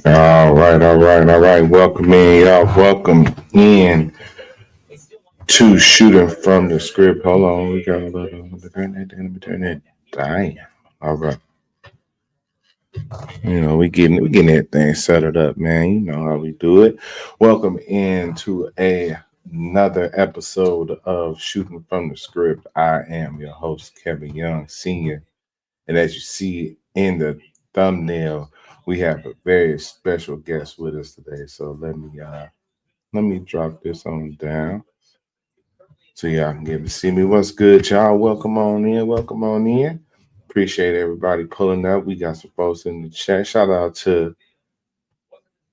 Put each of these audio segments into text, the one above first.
All right. Welcome in, y'all. Welcome in to Shooting from the Script. Hold on, we got a little. Let me turn it. Damn. All right. We getting everything settled up, man. You know how we do it. Welcome into another episode of Shooting from the Script. I am your host, Kevin Young, Senior, and as you see in the thumbnail, we have a very special guest with us today. So let me drop this on down so y'all can get to see me. What's good, y'all? Welcome on in. Welcome on in. Appreciate everybody pulling up. We got some folks in the chat. Shout out to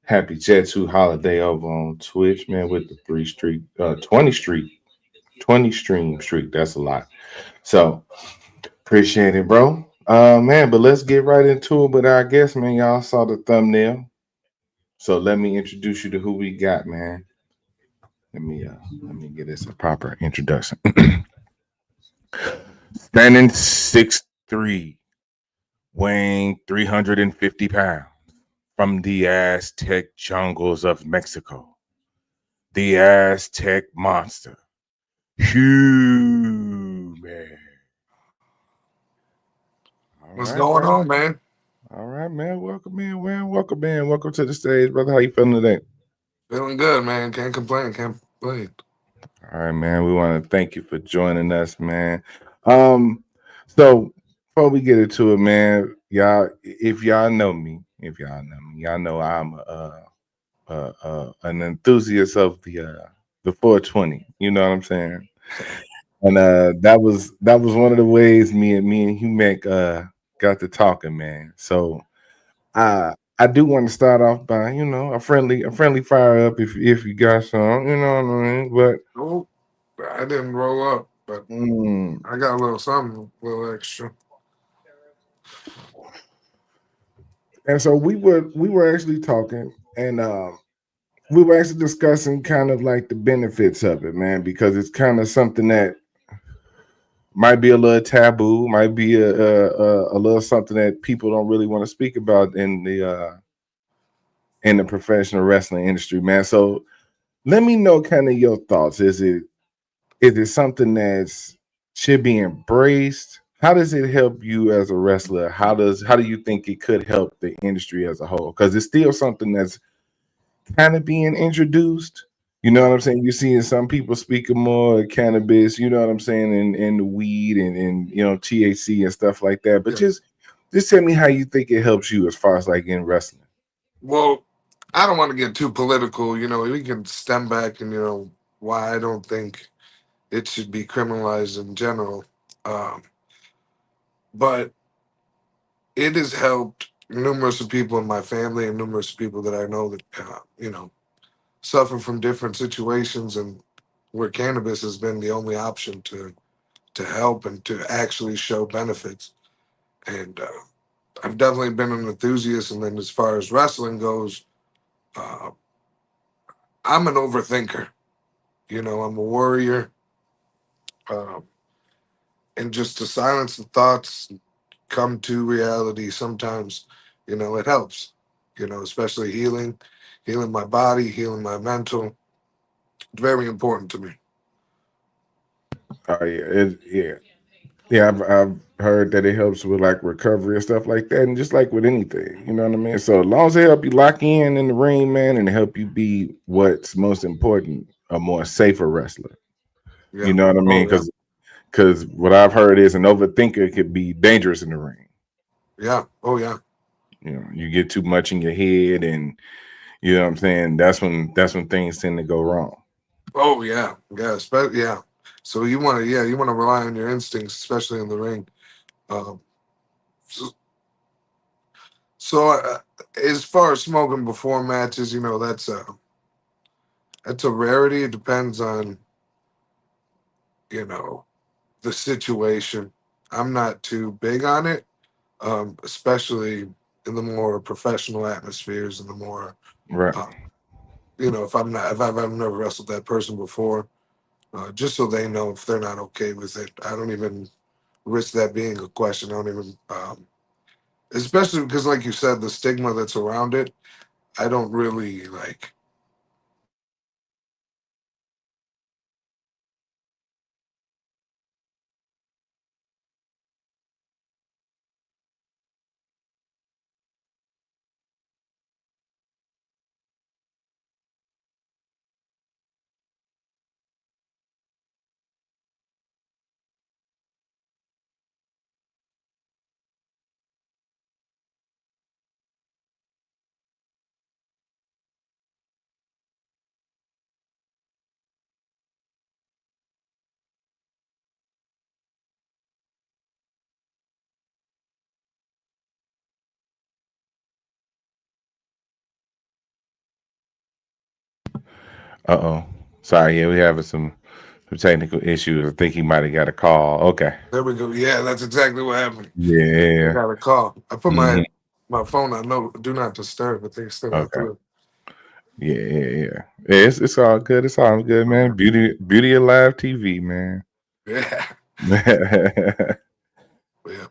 Happy Jet 2 Holiday over on Twitch, man, with the 20 stream streak. That's a lot. So appreciate it, bro. Man, but let's get right into it. But I guess, man, y'all saw the thumbnail. So let me introduce you to who we got, man. Let me get this a proper introduction. Standing 6'3", weighing 350 pounds, from the Aztec jungles of Mexico, the Aztec monster, Humec. What's going on, man? All right, man. Welcome in, man. Welcome in. Welcome to the stage, brother. How you feeling today? Feeling good, man. Can't complain. Can't complain. All right, man. We want to thank you for joining us, man. So before we get into it, man, if y'all know me, y'all know I'm an enthusiast of the 420. You know what I'm saying? And that was one of the ways me and Humec got to talking, man. So I do want to start off by a friendly fire up if you got some, you know what I mean. But Oh, I didn't roll up, but I got a little something, a little extra. and so we were actually talking, and we were actually discussing kind of like the benefits of it, man, because it's kind of something that might be a little taboo, might be a little something that people don't really want to speak about in the professional wrestling industry, man. So let me know kind of your thoughts. Is it something that's should be embraced? How does it help you as a wrestler? How do you think it could help the industry as a whole? Because it's still something that's kind of being introduced. You know what I'm saying? You're seeing some people speaking more cannabis, you know what I'm saying, and the weed and THC and stuff like that. But Yeah. just tell me how you think it helps you as far as like in wrestling. Well, I don't want to get too political. We can stem back and why I don't think it should be criminalized in general. Um, but it has helped numerous of people in my family and numerous people that I know that suffer from different situations, and where cannabis has been the only option to help and to actually show benefits. And I've definitely been an enthusiast. And then as far as wrestling goes, uh, I'm an overthinker. I'm a worrier, um, and just to silence the thoughts, come to reality. Sometimes, it helps. Especially healing my body, healing my mental. Very important to me. Oh yeah, yeah. I've heard that it helps with like recovery and stuff like that, and just like with anything, you know what I mean. So as long as it help you lock in the ring, man, and help you be what's most important, a more safer wrestler. You Yeah. know what I mean? Oh yeah. Because what I've heard is an overthinker could be dangerous in the ring. Yeah. Oh yeah. You get too much in your head, and you know what I'm saying. That's when things tend to go wrong. Oh yeah. Yeah. Yeah. So you want to rely on your instincts, especially in the ring. Um, so, so as far as smoking before matches, that's a rarity. It depends on you know the situation. I'm not too big on it, especially in the more professional atmospheres and the more, Right. uh, if I've never wrestled that person before, just so they know if they're not okay with it. I don't even risk that being a question. I don't even, especially because, like you said, the stigma that's around it. I don't really like. Uh-oh. Sorry, yeah, we having some technical issues. I think he might have got a call. Okay. There we go. Yeah, that's exactly what happened. I Yeah. got a call. I put Hmm. my phone on no do not disturb, but they still went Okay. through. Yeah. Yeah, it's all good. It's all good, man. Okay. Beauty of live TV, man. Yeah. Yeah.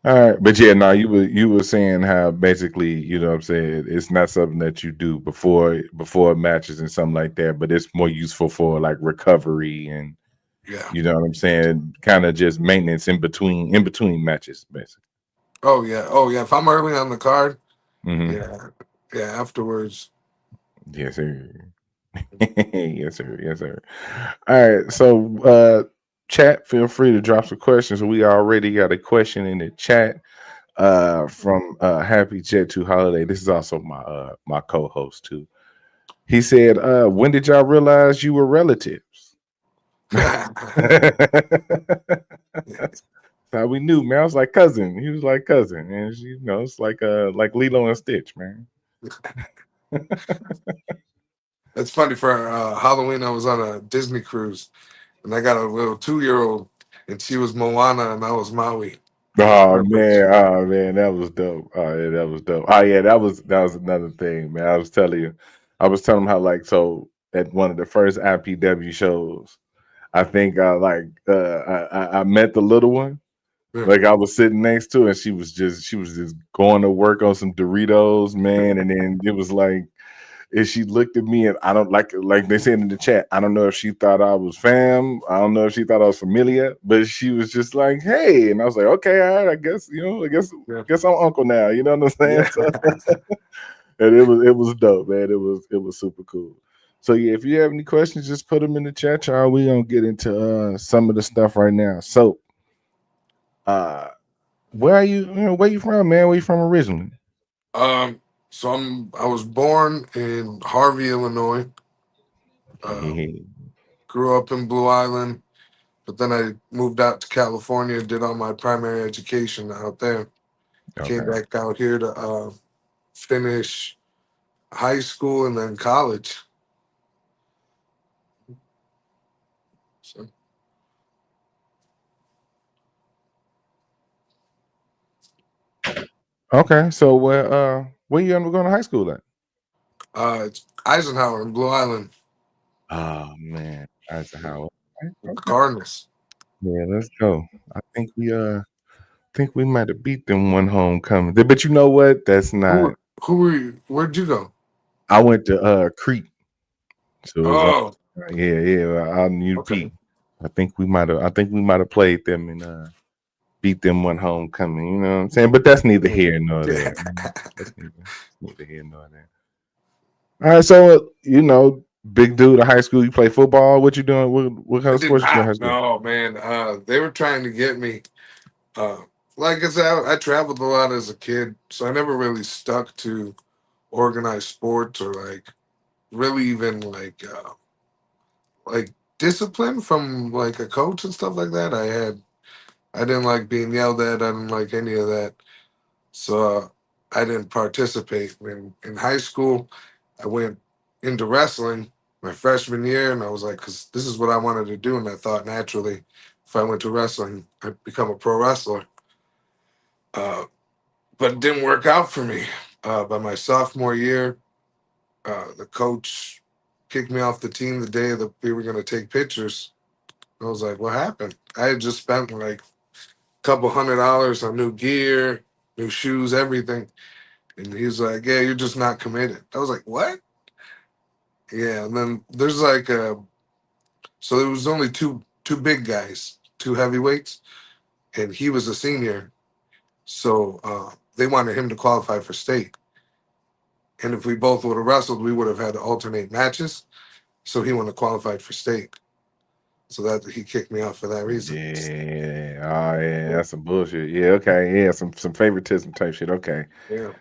All right, but yeah, no, you were saying how basically, you know what I'm saying, it's not something that you do before matches and something like that, but it's more useful for like recovery and Yeah. you know what I'm saying, kind of just maintenance in between matches, basically. Oh yeah. Oh yeah. If I'm early on the card, Hmm. yeah. Yeah. Afterwards. Yes, sir. Yes, sir. Yes, sir. All right. So chat, feel free to drop some questions. We already got a question in the chat from Happy Jet 2 Holiday. This is also my co-host too. He said, when did y'all realize you were relatives? That's how we knew, man. I was like cousin. He was like cousin. And it's like Lilo and Stitch, man. That's funny. For Halloween, I was on a Disney cruise, and I got a little 2-year-old, and she was Moana, and I was Maui. It was perfect. Oh man, that was dope. Oh yeah, that was dope. Oh yeah, that was another thing, man. I was telling him how like so at one of the first IPW shows, I think I met the little one. Yeah. Like I was sitting next to her, and she was just going to work on some Doritos, man. And then it was like, and she looked at me, and I don't like they said in the chat. I don't know if she thought I was fam. I don't know if she thought I was familiar, but she was just like, "Hey," and I was like, "Okay, all right. I guess I guess Yeah. guess I'm uncle now." You know what I'm saying? Yeah. So, and it was dope, man. It was super cool. So yeah, if you have any questions, just put them in the chat, y'all. We gonna get into some of the stuff right now. So, uh, where are you? Where you from, man? Where you from originally? So I was born in Harvey, Illinois. Um, Yeah. grew up in Blue Island, But then I moved out to California, did all my primary education out there. Came Okay. back out here to finish high school and then college. So Okay. So where you going to high school at? it's Eisenhower in Blue Island Oh man, Eisenhower. Okay. with the Okay. Cardinals. Yeah, let's go. I think we might have beat them one homecoming. But you know what? That's not. Who were you? Where'd you go? I went to Crete, so it was Oh, yeah, out in UP. okay. I think we might have played them and beat them one homecoming. You know what I'm saying? But that's neither here nor there. That's neither here nor there. All right, so big dude at high school. You play football. What you doing? What kind I of did sports you doing in high not. school? No, man. They were trying to get me. Uh, like I said, I traveled a lot as a kid, so I never really stuck to organized sports or like really even like discipline from like a coach and stuff like that. I didn't like being yelled at. I didn't like any of that. So I didn't participate. In high school, I went into wrestling my freshman year, and I was like, because this is what I wanted to do, and I thought naturally, if I went to wrestling, I'd become a pro wrestler. Uh, but it didn't work out for me. By my sophomore year, the coach kicked me off the team the day that we were going to take pictures. I was like, what happened? I had just spent like a couple $100 on new gear, new shoes, everything. And he's like, yeah, you're just not committed. I was like, what? Yeah. And then there's like so there was only two big guys, two heavyweights, and he was a senior. So they wanted him to qualify for state. And if we both would have wrestled, we would have had to alternate matches. So he wouldn't have qualified for state. So that he kicked me off for that reason. Yeah. Oh yeah, that's some bullshit. Yeah. Okay. Yeah. Some favoritism type shit. Okay. Yeah.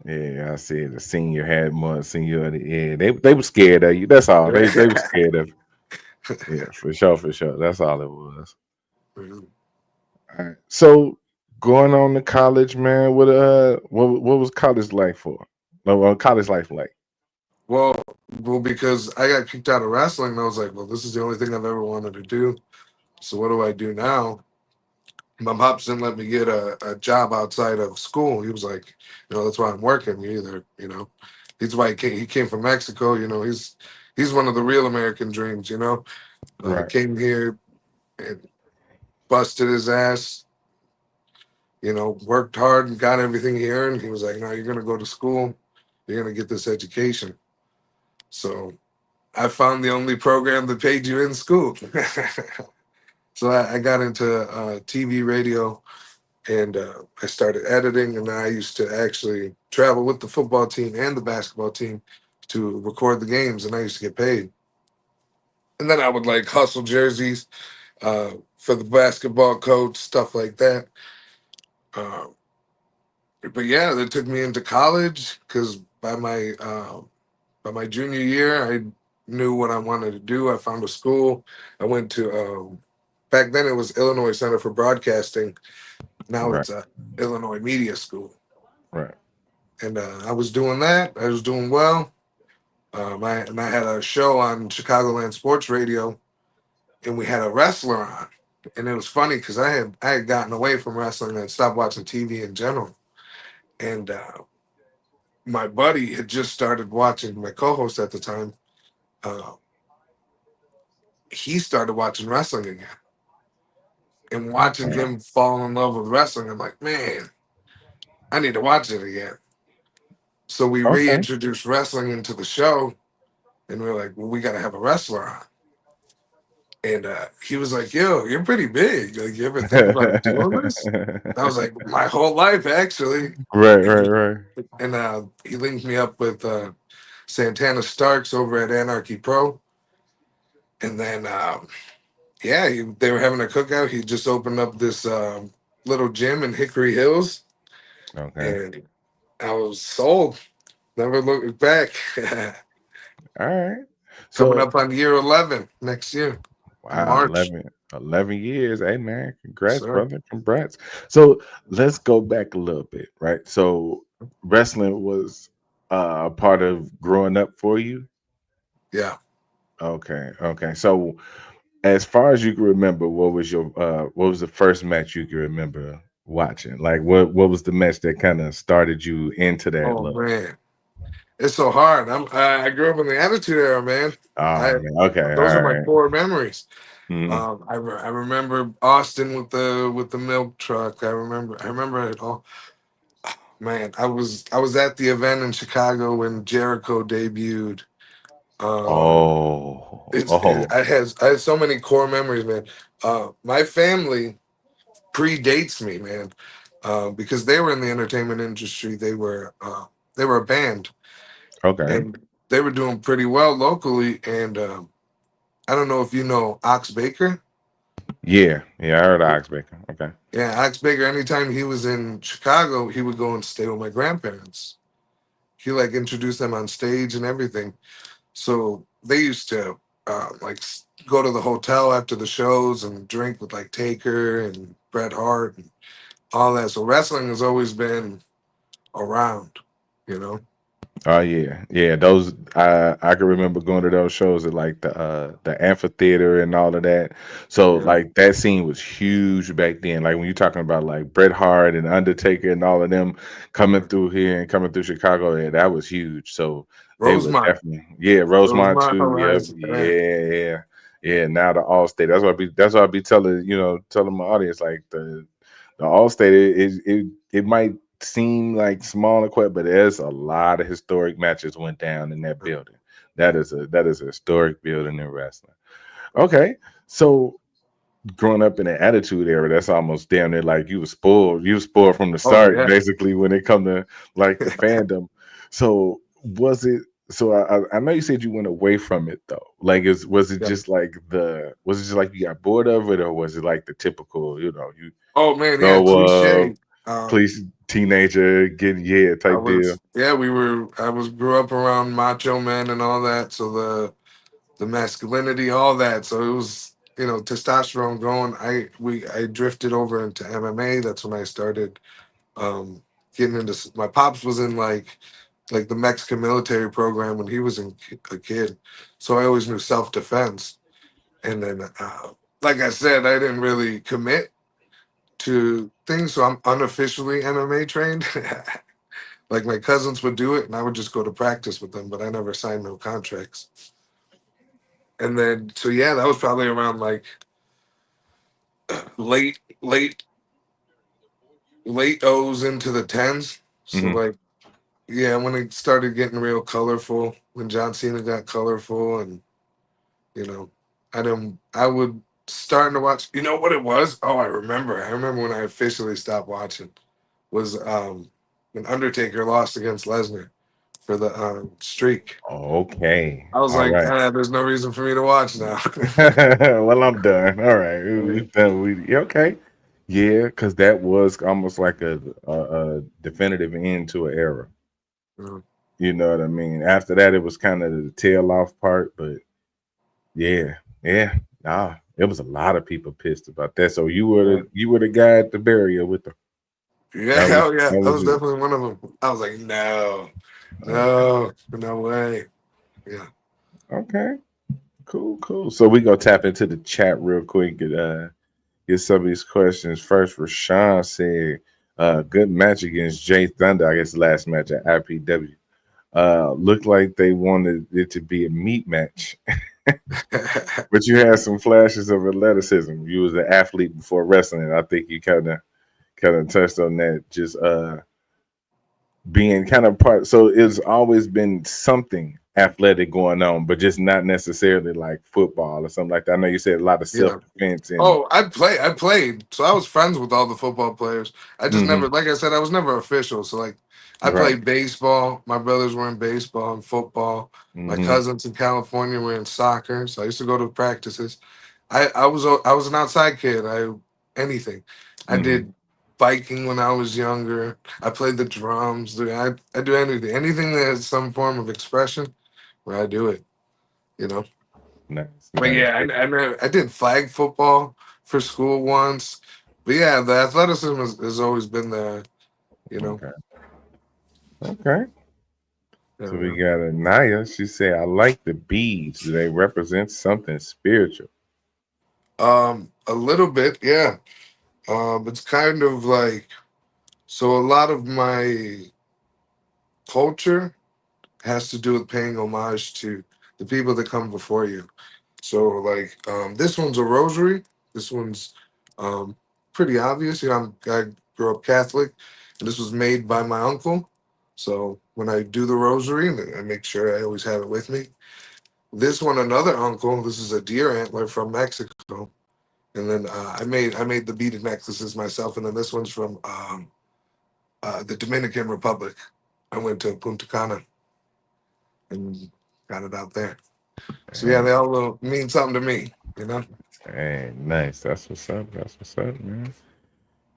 Yeah, I see. The senior had more seniority. Yeah, they were scared of you. That's all. They were scared of you. Yeah, for sure, for sure. That's all it was. All right. So going on to college, man. What was college like for? No, college life like. well, well, because I got kicked out of wrestling, and I was like, well, this is the only thing I've ever wanted to do. So what do I do now? My pops didn't let me get a job outside of school. He was like, that's why I'm working. You either, he's why he came from Mexico. He's one of the real American dreams. Right. Came here and busted his ass. Worked hard and got everything he earned. He was like, no, you're gonna go to school. You're gonna get this education. So I found the only program that paid you in school. So I got into TV, radio, and I started editing. And I used to actually travel with the football team and the basketball team to record the games, and I used to get paid. And then I would like hustle jerseys for the basketball coach, stuff like that. Uh, but yeah, that took me into college because by my junior year, I knew what I wanted to do. I found a school. I went to back then it was Illinois Center for Broadcasting. Now Right. it's Illinois Media School, Right. and I was doing that. I was doing well. I had a show on Chicagoland Sports Radio, and we had a wrestler on, and it was funny because I had gotten away from wrestling and stopped watching TV in general, and my buddy had just started watching. My co-host at the time, uh, he started watching wrestling again, and watching him fall in love with wrestling. I'm like, man, I need to watch it again. So we Okay. reintroduced wrestling into the show, and we are like, well, we got to have a wrestler on. And he was like, yo, you're pretty big. Like, you ever think about doing this? I was like, my whole life, actually. Right. And Right. he, Right. he linked me up with Santana Starks over at Anarchy Pro. And then, yeah, they were having a cookout. He just opened up this little gym in Hickory Hills. Okay. And I was sold. Never looked back. All right. Coming So up on year 11 next year in wow, March. 11. 11 years. Hey man, congrats, Sir. brother. Congrats. So let's go back a little bit, right? So wrestling was a part of growing up for you. Yeah. Okay, okay. So as far as you can remember, what was the first match you can remember watching? Like what was the match that kind of started you into that Oh love? man, it's so hard. I grew up in the Attitude Era, man. Oh I man, okay, Those are all my right. core memories. Mhm. I remember Austin with the milk truck. I remember it all. Man, I was at the event in Chicago when Jericho debuted. Um, Oh, oh, I had so many core memories, man. My family predates me, man, because they were in the entertainment industry. They were a band, okay. and they were doing pretty well locally. And I don't know if you know Ox Baker. Yeah, yeah, I heard of Oxbaker. Okay. Yeah, Ox Baker. Anytime he was in Chicago, he would go and stay with my grandparents. He like introduced them on stage and everything. So they used to go to the hotel after the shows and drink with like Taker and Bret Hart and all that. So wrestling has always been around, you know. Oh yeah, yeah. Those I can remember going to those shows at like the amphitheater and all of that. So Yeah, like that scene was huge back then. Like when you're talking about like Bret Hart and Undertaker and all of them coming yeah. through here and coming through Chicago, yeah, that was huge. So they were Rosemont, definitely Rosemont Rosemont too. Yep, Horizon. Yeah, yeah. Now the Allstate. That's what I be telling telling my audience like the Allstate it might seem like small and quick, but there's a lot of historic matches went down in that building. That is a historic building in wrestling. Okay, so growing up in the attitude era, that's almost damn near like you was spoiled. You was spoiled from the oh start, yeah, basically, when it come to like the fandom. So was it? So I know you said you went away from it though. Like, was it yeah. just like you got bored of it, or was it like the typical, you Oh man, yeah, grow up, cliche. Um, please teenager, getting I type deal? was yeah, I was grew up around macho men and all that, so the masculinity, all that. So it was, testosterone growing. I drifted over into MMA. That's when I started getting into my pops was in like the Mexican military program when he was a kid. So I always knew self defense. And then like I said, I didn't really commit to things, so I'm unofficially MMA trained. Like my cousins would do it, and I would just go to practice with them, but I never signed no contracts. And then, so yeah, that was probably around like late, late O's into the tens. So Hmm. like, yeah, when it started getting real colorful, when John Cena got colorful, and you know, I would starting to watch. You know what it was? Oh, I remember. I remember when I officially stopped watching was when Undertaker lost against Lesnar for the streak. Okay, I was all like, right. there's no reason for me to watch now. Well, I'm done. All right, we Yeah. done. Yeah, okay. Yeah, because that was almost like a definitive end to an era. Mm. You know what I mean? After that, it was kind of the tail off part, but yeah, yeah. Nah, it was a lot of people pissed about that. So Yeah. you were the guy at the barrier with the Yeah, hell yeah. that That was was you. definitely one of them. I was like, no, Okay, no way. Yeah. okay, cool, cool. So we gonna tap into the chat real quick and get some of these questions. First, Rashawn said, good match against Jay Thunder. I guess the last match at IPW. Looked like they wanted it to be a meat match, but you had some flashes of athleticism. You was an athlete before wrestling. I think you kind of touched on that. Just being kind of part. So it's always been something athletic going on, but just not necessarily like football or something like that. I know you said a lot of self Yeah. defense and Oh, I played. So I was friends with all the football players. I just hmm never, like I said, I was never official. So like I right. played baseball. My brothers were in baseball and football. My Hmm. cousins in California were in soccer. So I used to go to practices. I was an outside kid. Anything. I Hmm. did biking when I was younger. I played the drums. Dude, I do anything. Anything that has some form of expression where I do it, you know. Nice, But nice. yeah, I did flag football for school once. But yeah, the athleticism has always been there. You know. Okay, okay. So we Yeah. got Anaya. She said, "I like the beads. Do they represent something spiritual?" A little bit, yeah. It's kind of like so. A lot of my culture has to do with paying homage to the people that come before you. So, like, this one's a rosary. This one's um, pretty obvious. You know, I grew up Catholic, and this was made by my uncle. So when I do the rosary, I make sure I always have it with me. This one, another uncle. This is a deer antler from Mexico, and then I made the beaded necklaces myself. And then this one's from the Dominican Republic. I went to Punta Cana and got it out there. So yeah, Hey, they all mean something to me. You know. hey, nice. That's what's up. That's what's up, man.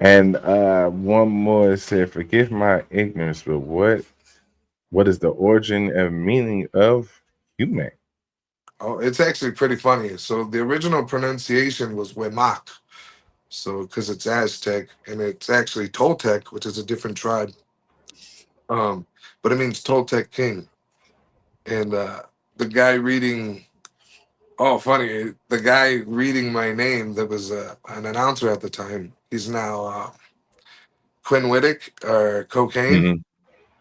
And one more said, "Forgive my ignorance, but what is the origin and meaning of Humec?" Oh, it's actually pretty funny. So the original pronunciation was Wemak. So because it's Aztec and it's actually Toltec, which is a different tribe. But it means Toltec king. And the guy reading, oh, funny, the guy reading my name that was an announcer at the time. He's now Quinn Whittick or Cocaine.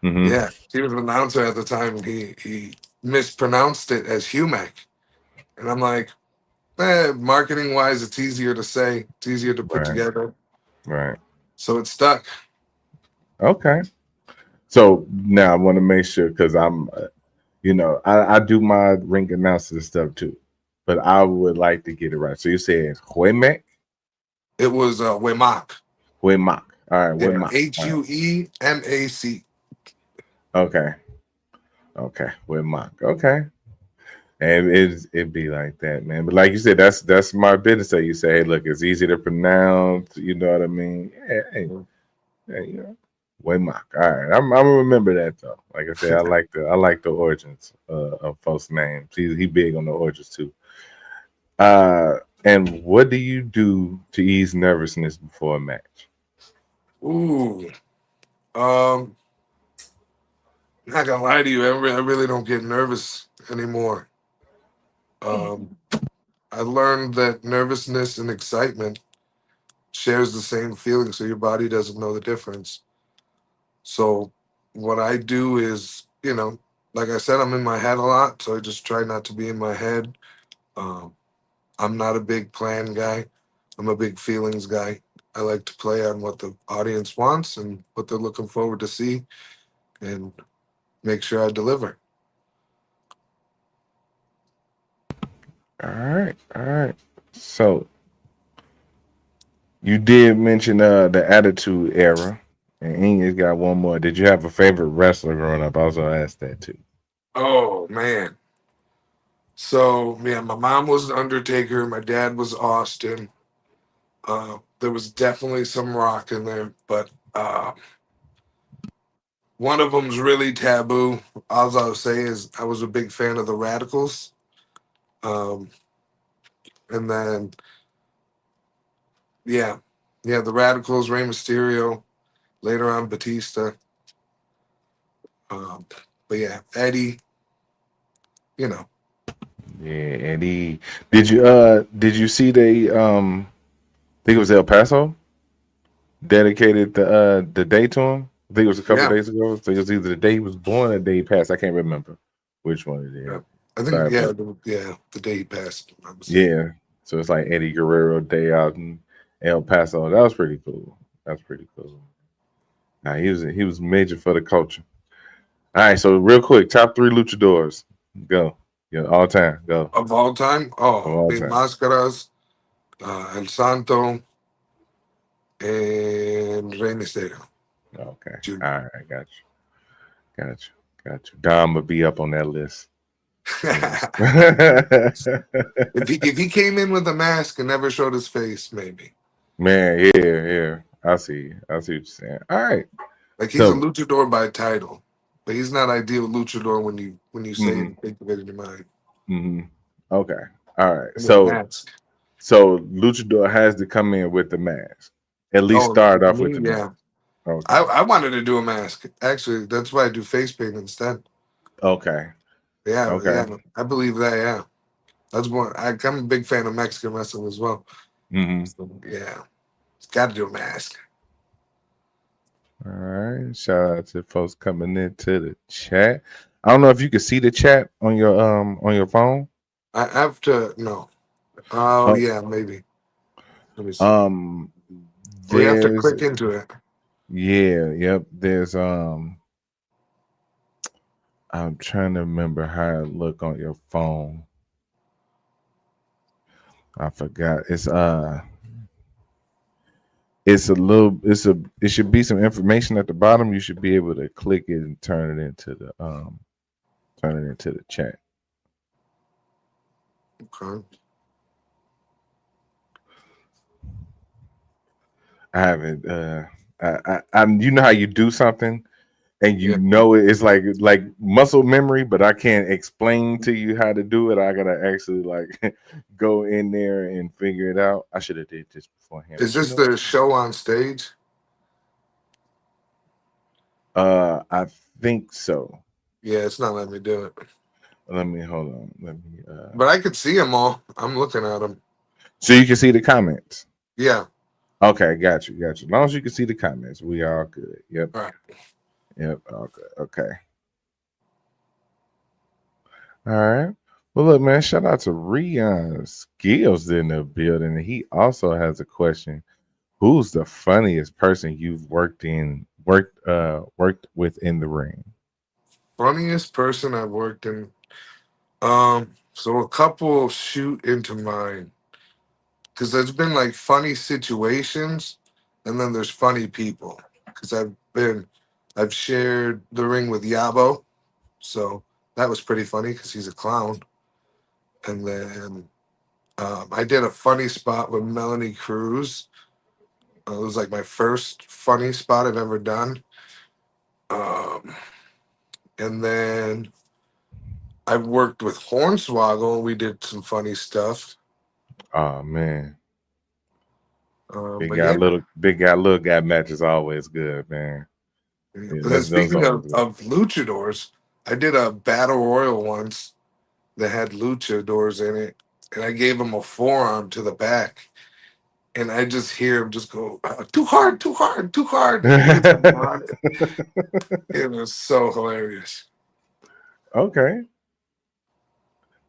Mm-hmm. Mm-hmm. Yeah, he was an announcer at the time. And he mispronounced it as Humec, and I'm like, marketing wise, it's easier to say, it's easier to put Right. together. Right. So it stuck. Okay. So now I want to make sure because I do my ring announcer stuff too, but I would like to get it right. So you said Huemec, It was Wemak. Huemac. All right, Yeah, Huemac. All right. Huemac. Okay. Okay. Huemac. Okay. And it be like that, man. But like you said, that's my business. So you say, hey, look, it's easy to pronounce. You know what I mean? Yeah, hey, Waymark. All right, I'm gonna remember that though. Like I said, I like the origins of folks' names. He big on the origins too. And what do you do to ease nervousness before a match? Ooh. Um, Not gonna lie to you, I really don't get nervous anymore. Um, I learned that nervousness and excitement shares the same feeling, so your body doesn't know the difference. So what I do is, like I said, I'm in my head a lot, so I just try not to be in my head. Um, I'm not a big plan guy. I'm a big feelings guy. I like to play on what the audience wants and what they're looking forward to see and make sure I deliver. All right. So you did mention the Attitude Era, and English got one more. Did you have a favorite wrestler growing up? I also asked that too. Oh man. So yeah, my mom was Undertaker, my dad was Austin. There was definitely some rock in there, but one of them's really taboo. All I'll say is I was a big fan of the Radicals. Um, and then yeah, yeah, the Radicals, Rey Mysterio, later on Batista. Um, but yeah, Eddie, you know. Yeah, Eddie. Did you see they I think it was El Paso dedicated the day to him? I think it was a couple Yeah, days ago. So it was either the day he was born or the day he passed. I can't remember which one it yeah. is. I think Sorry, yeah, but the day he passed, if I'm not mistaken. yeah. So it's like Eddie Guerrero Day out in El Paso. That was pretty cool. That's pretty cool. Nah, he was major for the culture. All right, so real quick, top three luchadors. Go. Yeah, all time. Go. Of all time, Of oh, all Big time. Mascaras, El Santo, and Rey Mysterio Okay. All Jr. right, got you. Got you. Got you. Dom would be up on that list. Yeah. If he came in with a mask and never showed his face, maybe. Man, yeah, yeah. I see. I see what you're saying. All right. Like he's a So, luchador by title, but he's not ideal luchador when you say it hmm and think of it in your mind. hmm okay. All right. with a mask. So Luchador has to come in with the mask. At least Oh, start off with me, the yeah. mask. Okay. I wanted to do a mask. Actually, that's why I do face paint instead. Okay. Yeah, Okay. yeah. I believe that. Yeah, that's one. I'm a big fan of Mexican wrestling as well. Mm-hmm. So, yeah, got to do a mask. All right. Shout out to folks coming into the chat. I don't know if you can see the chat on your phone. I have to no. Oh Oh, yeah, maybe. Let me see. um, We have to there's click into it. yeah, yep. There's I'm trying to remember how it look on your phone. I forgot. It's a little it should be some information at the bottom. You should be able to click it and turn it into the chat. Okay. I haven't I'm you know how you do something and you Yeah. know it's like muscle memory, but I can't explain to you how to do it. I gotta actually like go in there and figure it out. I should have did this beforehand, Is but you this know what? the show on stage? I think so. Yeah, it's not letting me do it. Let me hold on. But I could see them all. I'm looking at them. So you can see the comments. Yeah. Okay, got you. As long as you can see the comments, we all good. Yep, All right. yep, all good. Okay. All right. Well, look, man, shout out to Rion Skills in the building. He also has a question. Who's the funniest person you've worked with in the ring? Funniest person I've worked in. So a couple shoot into mind because there's been like funny situations, and then there's funny people. Because I've shared the ring with Yabo, so that was pretty funny because he's a clown. And then I did a funny spot with Melanie Cruz. It was like my first funny spot I've ever done. Um, and then I've worked with Hornswoggle. We did some funny stuff. Oh man, But yeah, big guy, little guy match is always good, man. yeah. Yeah, But then those speaking always good. of luchadors, I did a battle royal once that had luchadors in it, and I gave him a forearm to the back, and I just hear him just go too hard, too hard, too hard. He's on it. It was so hilarious. Okay.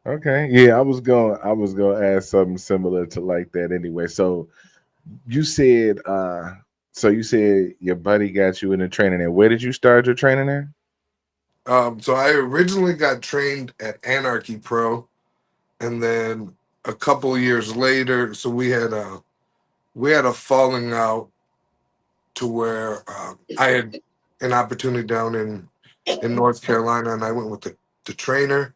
Okay. Yeah, I was gonna ask something similar to like that anyway. You said you said your buddy got you in the training there. Where did you start your training there? So I originally got trained at Anarchy Pro, and then a couple years later, so we had a falling out to where I had an opportunity down in North Carolina, and I went with the trainer,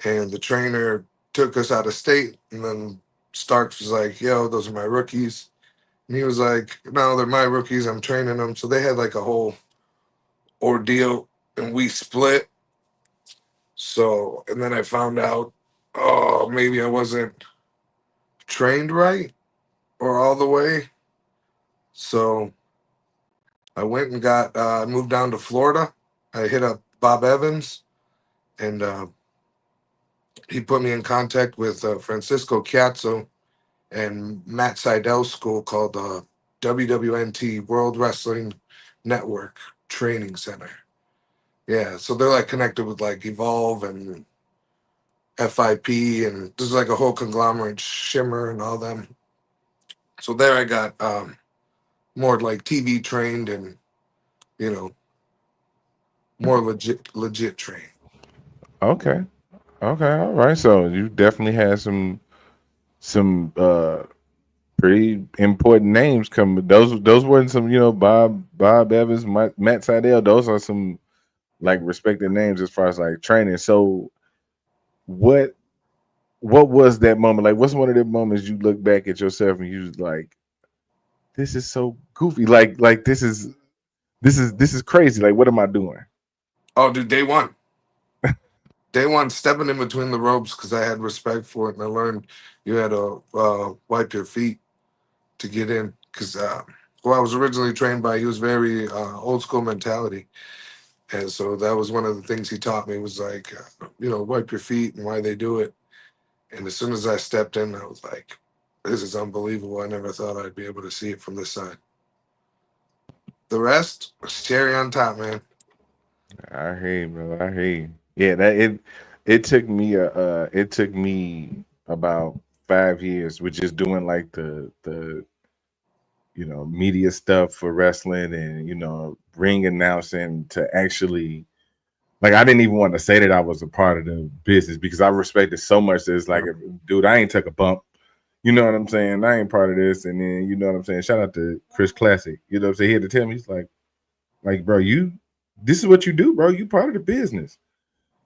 and the trainer took us out of state, and then Starks was like, "Yo, those are my rookies," and he was like, "No, they're my rookies. I'm training them." So they had like a whole ordeal, and we split. So, and then I found out, oh, maybe I wasn't trained right or all the way. So I went and got moved down to Florida. I hit up Bob Evans, and he put me in contact with Francisco Chiazzo and Matt Seidel's school called WWNT World Wrestling Network Training Center. Yeah, so they're like connected with like Evolve and FIP, and there's like a whole conglomerate, Shimmer and all them. So there I got more like TV trained and you know more legit trained. Okay. Okay. All right. So you definitely had some pretty important names coming. Those weren't some, Bob Evans, Matt Seidel. Those are some like respected names as far as like training. So what what was that moment? Like what's one of the moments you look back at yourself and you was like, this is so goofy. Like this is crazy. Like what am I doing? Oh, dude, day one. day one, stepping in between the ropes because I had respect for it, and I learned you had to wipe your feet to get in. Because who I was originally trained by, he was very old school mentality, and so that was one of the things he taught me was like, wipe your feet and why they do it. And as soon as I stepped in, I was like, this is unbelievable. I never thought I'd be able to see it from this side. The rest was cherry on top, man. I hear you, bro. I hear you. Yeah, it took me it took me about 5 years with just doing like the media stuff for wrestling and ring announcing to actually like I didn't even want to say that I was a part of the business because I respect it so much that it's like, dude, I ain't took a bump. You know what I'm saying? I ain't part of this. And then you know what I'm saying? Shout out to Chris Classic. You know what I'm saying? He had to tell me, he's like, bro, this is what you do, bro. You part of the business.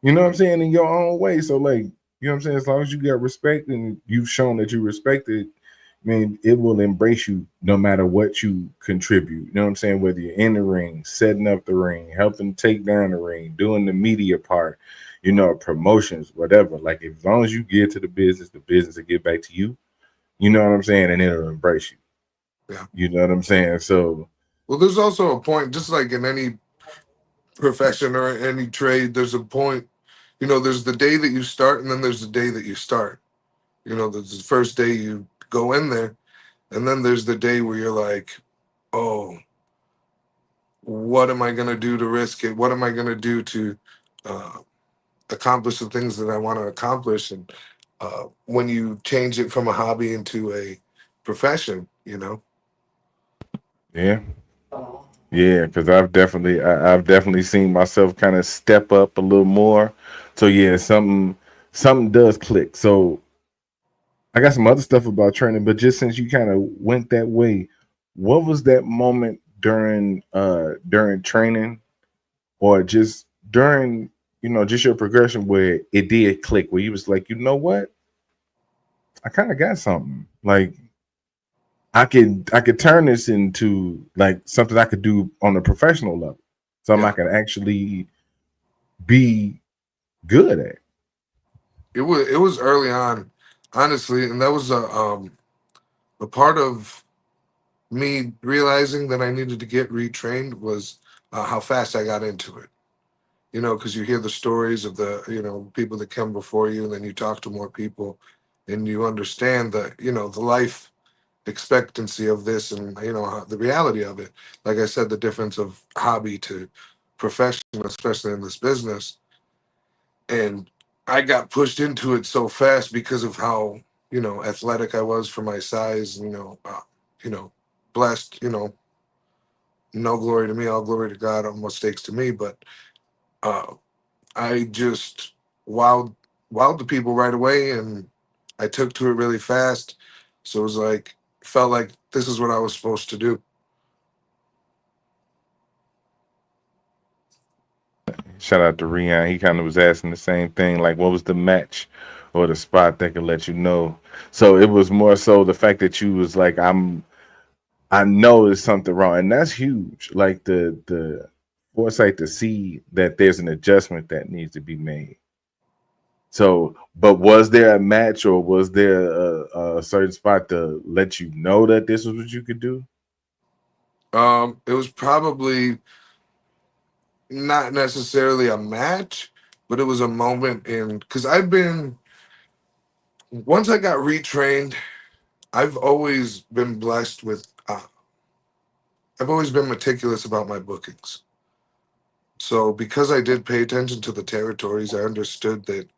You know what I'm saying? In your own way. So like, you know what I'm saying? As long as you got respect and you've shown that you respect it, I mean, it will embrace you no matter what you contribute. You know what I'm saying? Whether you're in the ring, setting up the ring, helping take down the ring, doing the media part, promotions, whatever. Like, as long as you give to the business will give back to you. You know what I'm saying? And it'll embrace you. Yeah. You know what I'm saying? So, Well, there's also a point, just like in any profession or any trade, there's a point. There's the day that you start, and then there's the day that you start. There's the first day you go in there, and then there's the day where you're like, oh, what am I going to do to risk it? What am I going to do to uh, accomplish the things that I want to accomplish? And when you change it from a hobby into a profession, yeah. Yeah, because I've definitely seen myself kind of step up a little more. So yeah, something does click. So I got some other stuff about training, but just since you kind of went that way, what was that moment during training or just during just your progression where it did click, where you was like, you know what, I kind of got something. Like I could turn this into like something I could do on a professional level. Something I yeah, could actually be good at. it was early on, honestly, and that was a part of me realizing that I needed to get retrained was how fast I got into it. Because you hear the stories of the people that come before you, and then you talk to more people, and you understand the life expectancy of this, and the reality of it. Like I said, the difference of hobby to profession, especially in this business, and I got pushed into it so fast because of how athletic I was for my size. You know, blessed. No glory to me, all glory to God, all mistakes to me. But uh, I just wowed wowed the people right away, and I took to it really fast. So it was like felt like this is what I was supposed to do. Shout out to Rion. He kind of was asking the same thing, like what was the match or the spot that could let you know. So it was more so the fact that you was like, I know there's something wrong, and that's huge. Like the foresight to see that there's an adjustment that needs to be made. So, but was there a match or was there a certain spot to let you know that this was what you could do? It was probably not necessarily a match, but it was a moment in because I've been once I got retrained, I've always been blessed with. I've always been meticulous about my bookings. So because I did pay attention to the territories, I understood that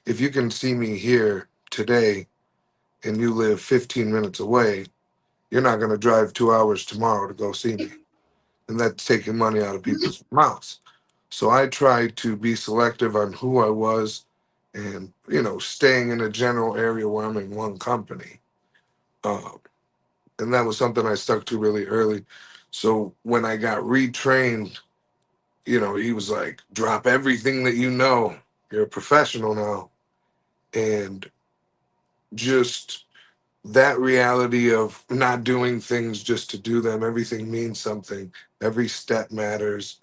if you can see me here today and you live 15 minutes away, you're not going to drive 2 hours tomorrow to go see me. And that's taking money out of people's mouths. So I tried to be selective on who I was and, staying in a general area where I'm in one company. Uh, and that was something I stuck to really early. So when I got retrained, he was like, drop everything that you know. You're a professional now. And just that reality of not doing things just to do them, everything means something. Every step matters,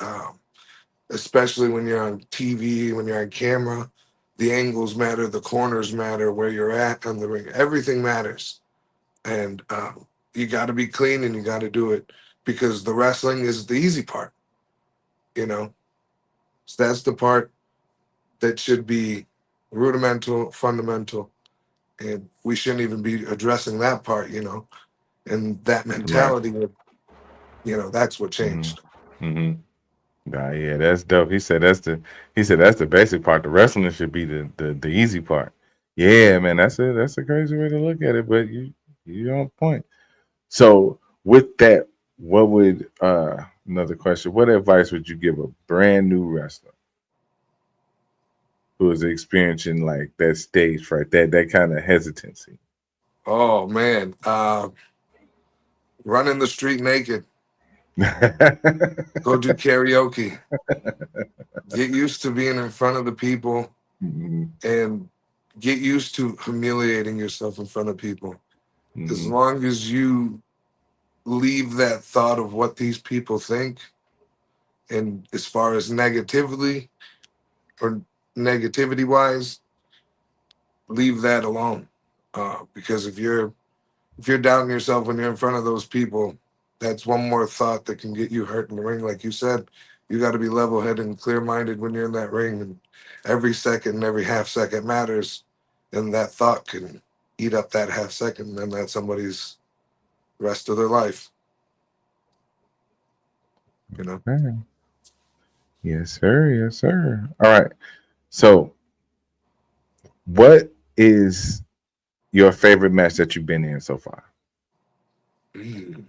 especially when you're on TV, when you're on camera. The angles matter, the corners matter, where you're at on the ring. Everything matters, and you got to be clean and you got to do it because the wrestling is the easy part. You know, so that's the part that should be rudimental, fundamental, and we shouldn't even be addressing that part. And that Right. mentality. That's what Mm-hmm. changed. Mm-hmm. Nah, yeah, that's dope. He said that's the basic part. The wrestling should be the easy part. Yeah, man, that's a crazy way to look at it, but you on point. So with that, what would another question? What advice would you give a brand new wrestler who is experiencing like that stage fright, that kind of hesitancy? Oh man, running the street naked, go do karaoke, get used to being in front of the people, Mhm, and get used to humiliating yourself in front of people. As mhm. long as you leave that thought of what these people think, and as far as negatively or negativity wise, leave that alone. Because if you're doubting yourself when you're in front of those people, that's one more thought that can get you hurt in the ring. Like you said, you got to be level headed and clear minded when you're in that ring. And every second, every half second matters. And that thought can eat up that half second, and that's somebody's rest of their life. You know. Okay. Yes, sir. Yes, sir. All right. So, what is your favorite match that you've been in so far? Mm,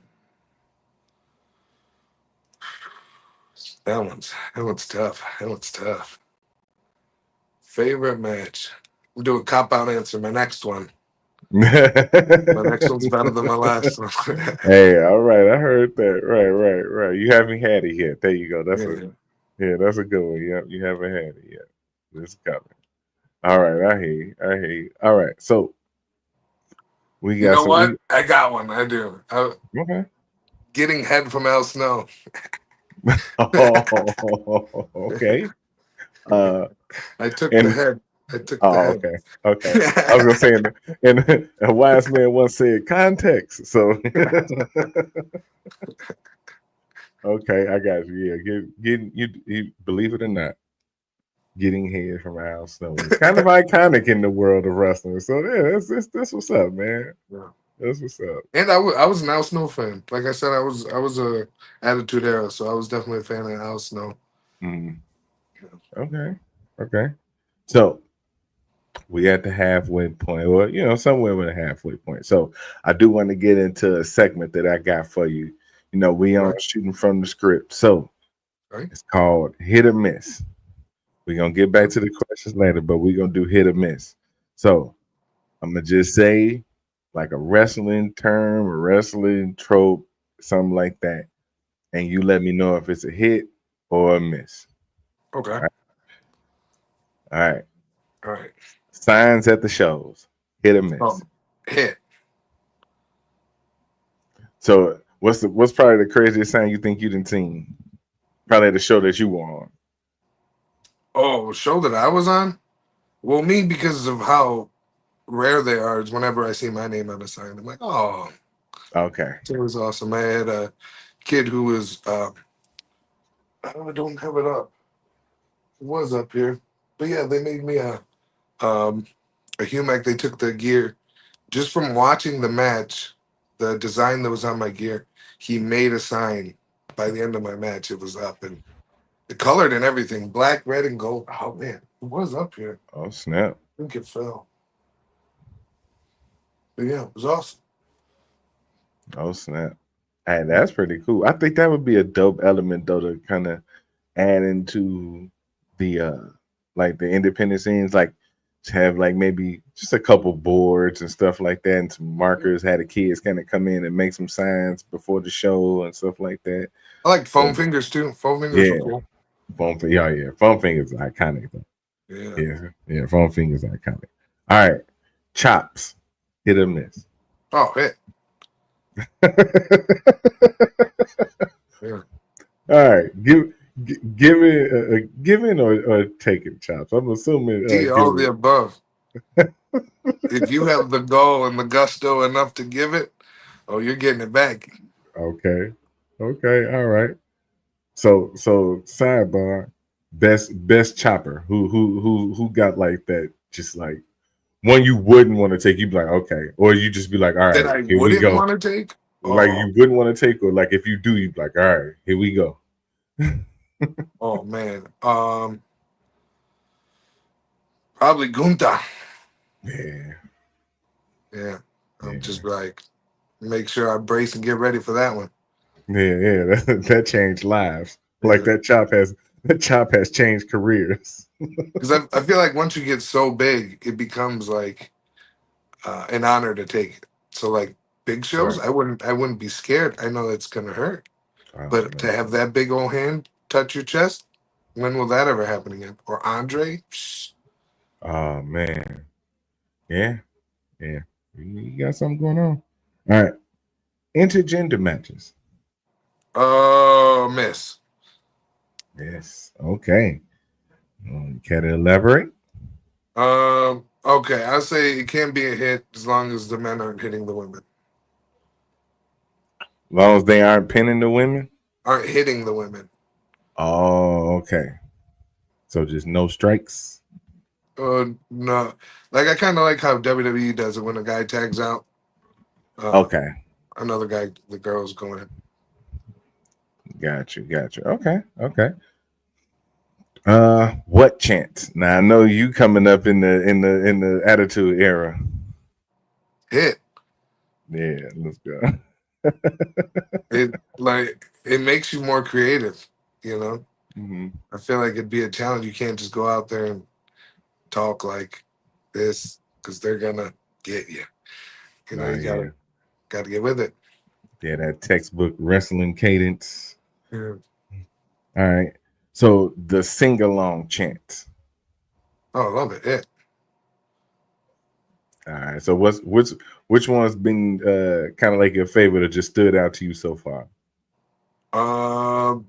that one's tough. That one's tough. Favorite match. I'm doing cop out answer. My next one. My next one's better than my last one. Hey, all right. I heard that. Right, right, right. You haven't had it yet. There you go. Yeah. That's a good one. Yep, you haven't had it yet. It's coming. All right, I hear you. I hear you. All right, so we You got know some. what? I got one. I do. Okay. Getting head from Al Snow. Oh, okay. Uh, I took the and head. I took the oh, head. okay, okay. I was gonna say, and a wise man once said, "Context." So, okay, I got you. Yeah, getting you believe it or not, getting head from Al Snow is kind of iconic in the world of wrestling. So yeah, that's what's up, man. Yeah. That's what's up. And I was an Al Snow fan. Like I said, I was a Attitude Era, so I was definitely a fan of Al Snow. Mm, okay, okay. So we at the halfway point, or somewhere with a halfway point. So I do want to get into a segment that I got for you. We on Right. shooting from the script. So Right. it's called hit or miss. We're gonna get back to the questions later, but we're gonna do hit or miss. So I'm gonna just say like a wrestling term, a wrestling trope, something like that. And you let me know if it's a hit or a miss. All Okay. right. All right. All right. Signs at the shows. Hit or miss. Oh, hit. So what's probably the craziest sign you think you didn't seen? Probably the show that you were on. Oh, show that I was on. Well, me because of how rare they are. Is whenever I see my name on a sign, I'm like, oh, Okay. it was awesome. I had a kid who was. I don't have it up. It was up here, but yeah, they made me um a Humec. They took the gear just from watching the match. The design that was on my gear, he made a sign. By the end of my match, it was up and the colored and everything, black, red, and gold. Oh man, it was up here. Oh snap. I think it fell. But yeah, it was awesome. Oh snap. Hey, that's pretty cool. I think that would be a dope element though to kind of add into the like the independent scenes, like to have like maybe just a couple boards and stuff like that and some markers, had the kids kind of come in and make some signs before the show and stuff like that. I liked foam So fingers too. Foam fingers were yeah, cool. yeah. Foam fingers are iconic though. Yeah. Yeah, yeah, foam fingers are iconic. All right. Chops. Hit or miss. Oh, hit. Yeah. All right. giving or taking chops. I'm assuming All giving. the above. If you have the goal and the gusto enough to give it, oh, you're getting it back. Okay, okay, all right. So sidebar, best chopper. Who got like that? Just like one you wouldn't want to take. You'd be like, okay, or you just be like, all That right, I here we wouldn't go. want to take. Like Oh, you wouldn't want to take, or like if you do, you'd be like, all right, here we go. oh man. Probably Gunta. Yeah, Yeah. I'm yeah, just like, make sure I brace and get ready for that one. yeah. That changed lives. Like Yeah. that chop has changed careers. Because I feel like once you get so big, it becomes like an honor to take it. So like big shows, Right. I wouldn't be scared. I know it's gonna hurt, Oh but to man. have that big old hand touch your chest, when will that ever happen again? Or Andre? Psh, Oh man. Yeah, yeah. You got something going on. All right. Intergender matches. oh, miss. Yes. Okay. Can you elaborate? Okay, I say it can be a hit as long as the men aren't hitting the women. As long as they aren't pinning the women. Aren't hitting the women. Oh, okay. So just no strikes. No, like I kind of like how WWE does it when a guy tags out. Uh, Okay. Another guy, the girl's going. Got you. Got you. Okay. Okay. What chance? Now I know you coming up in the attitude era. Hit. Yeah, let's go. It makes you more creative, you know. Hmm. I feel like it'd be a challenge. You can't just go out there and talk like this because they're gonna get you. You know, Oh you yeah. gotta get with it. Yeah, that textbook wrestling cadence. Yeah. All right. So the sing along chant. Oh, I love it. It. All right. So which one's been kind of like your favorite or just stood out to you so far? Um,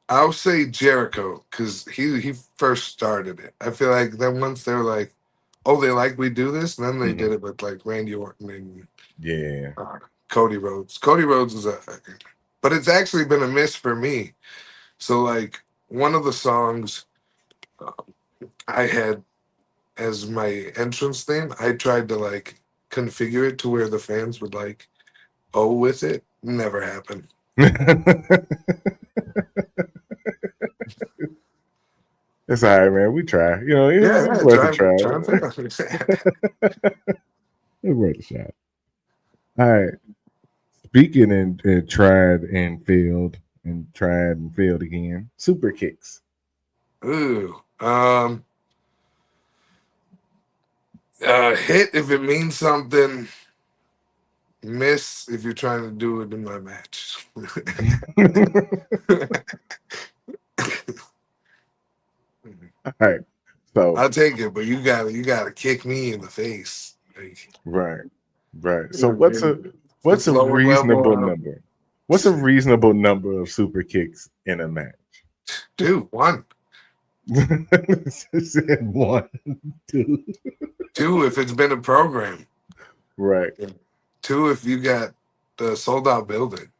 I'll say Jericho because he first started it. I feel like then once they're like, oh, they like we do this, and then they Hmm. did it with like Randy Orton and Yeah. uh, Cody Rhodes. Cody Rhodes is but it's actually been a miss for me. So like one of the songs uh, I had as my entrance theme, I tried to like configure it to where the fans would like oh with it. Never happened. It's all right, man. We try. Yeah, It's yeah, worth a trying try. to. It's worth a shot. All right. Speaking and tried and failed again. Super kicks. Ooh. Hit if it means something. Miss if you're trying to do it in my match. All right. So I'll take it, but you gotta kick me in the face. Like, right, right. So if what's it's a lower level, reasonable number? What's a reasonable number of super kicks in a match? two, one, Said one, two. two if it's been a program. Right. Yeah. Two if you got the sold out building.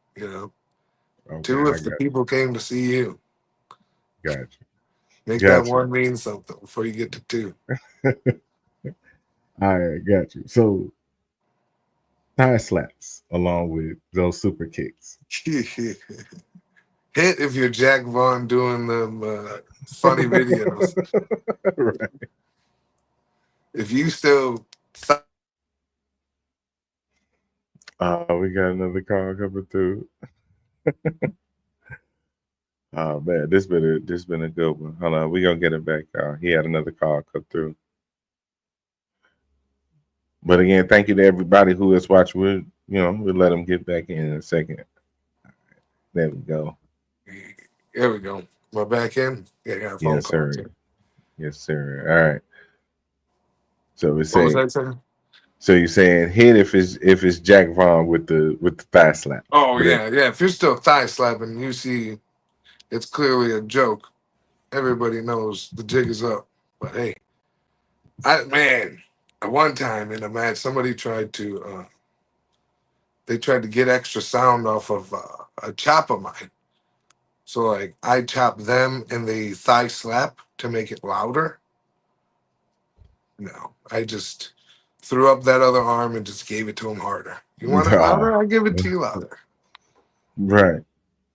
Okay, Two I if the people came to see you. got you. Make that Got you. one mean something before you get to two. I got you. So thigh slaps along with those super kicks. Hit if you're Jack Vaughn doing them funny videos. Right. If you still We got another call coming through. Oh man, this been a good one. Hold on, we gonna get it back. He had another call come through. But again, thank you to everybody who has watched. We'll let them get back in a second. There we go. There we go. My back end. Yeah, I got a phone Yes, call sir. too. Yes, sir. All right. So we What was say that saying? So you're saying hit if it's Jack Vaughn with the thigh slap. Oh But yeah, yeah. If you're still thigh slapping, you see it's clearly a joke. Everybody knows the jig is up. But hey, I man, at one time in a match, somebody tried to they tried to get extra sound off of a chop of mine. So like I chop them and they thigh slap to make it louder. No, I just threw up that other arm and just gave it to him harder. You want it oh, louder? I'll give it to you louder. right.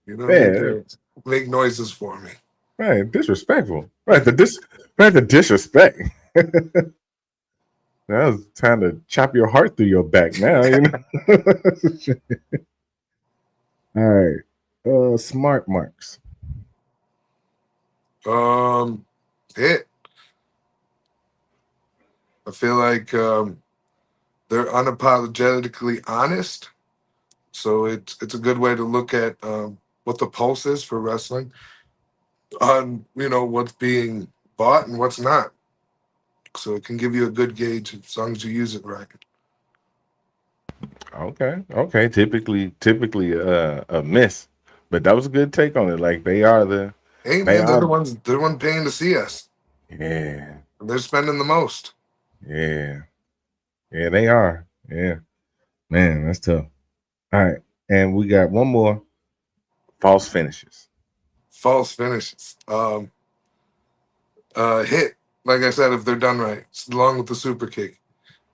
You don't need Yeah, to make noises for me. right. Disrespectful. Right, the disrespect. Now it's time to chop your heart through your back now, you know. All right. Smart marks. Um, it. I feel like they're unapologetically honest, so it's a good way to look at what the pulse is for wrestling on what's being bought and what's not. So it can give you a good gauge as long as you use it right. Okay. Okay. Typically a miss. But that was a good take on it. Like Hey they man, are they're the one paying to see us. yeah. They're spending the most. Yeah. Yeah, they are. Yeah. Man, that's tough. All right. And we got one more false finishes. False finishes. Hit. Like I said, if they're done right, along with the super kick.